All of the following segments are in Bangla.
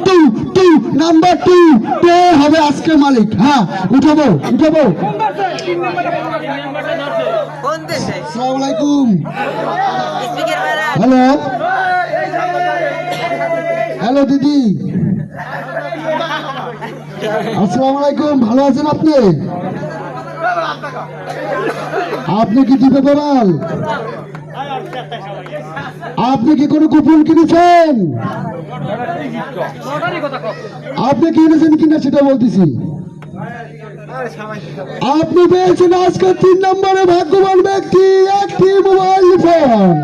টু টু নাম্বার টু কে হবে আজকে মালিক? হ্যাঁ উঠাবো উঠাবো। আসসালামু আলাইকুম। হ্যালো হ্যালো দিদি, আসসালামু আলাইকুম। ভালো আছেন আপনি? আপনি কি দিবে বলাল? আপনি কি কোনো কুপন কিনেছেন? আপনি কিনেছেন কিনা সেটা বলতেছি। আপনি পেয়েছেন আজকে 3 নম্বরে ভাগ্যবান ব্যক্তি একটি মোবাইল ফোন।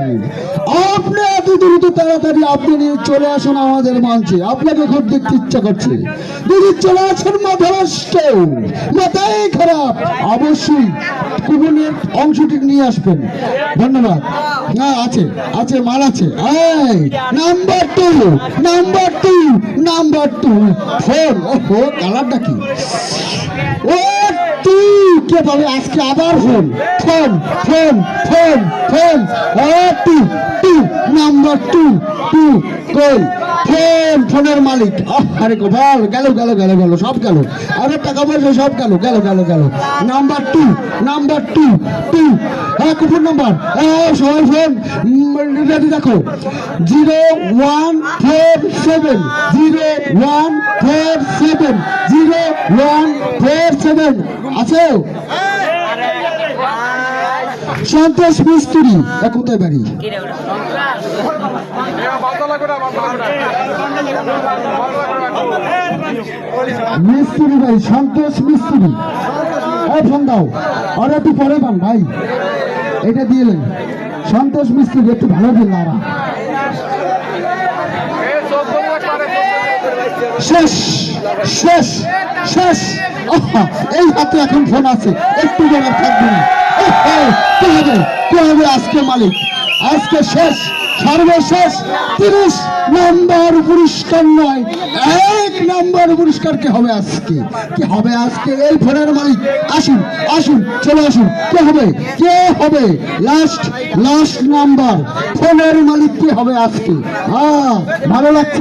আপনি এত দ্রুত তাড়াতাড়ি আপনি নিয়ে চলে আসুন আমাদের মঞ্চে, আপনাকে খুব দেখতে ইচ্ছা করছে। দিদি চলে আসুন, মাথা নষ্ট, মাথায় খারাপ, অবশ্যই কুপনের অংশটি নিয়ে আসবেন। ধন্যবাদ। না আছে আছে মাল আছে। Number two number two number two phone. ওহো কালারটা কি? ও তুই কে পাবে আজকে আবার phone phone phone phone phone. ও two two number two two কই ফোন, ফোনের মালিক। আরে গোপাল গেল গেল গেল গেল সব গেল। আরে টাকা পয়সা সব গেল গেল গেল গেল। Number two number two two. হ্যাঁ কুপন নাম্বার সবাই ফোন রেডি দেখো। 0147 0147 0147 আছে। সন্তোষ মিস্ত্রি কোথায় বাড়ি? মিস্ত্রি ভাই, সন্তোষ মিস্ত্রি। ফোন দাও, আর একটু পরে পান ভাই, এটা দিলেন সন্তোষ মিস্ত্রি একটু ভালো দিন না। শেষ শেষ শেষ। এই হাতে এখন ফোন আছে, একটু জায়গা থাকবে না। কে হবে কে হবে আজকে মালিক? আজকে শেষ, সর্বশেষ 30 নম্বর পুরস্কার নয়, 1 নম্বর পুরস্কার কে হবে আজকে? কে হবে আজকে এই ফোনের মালিক? আসুন আসুন চলে আসুন। কে হবে কে হবে লাস্ট লাস্ট নাম্বার ফোনের মালিক কে হবে আজকে? ভালো লাগছে।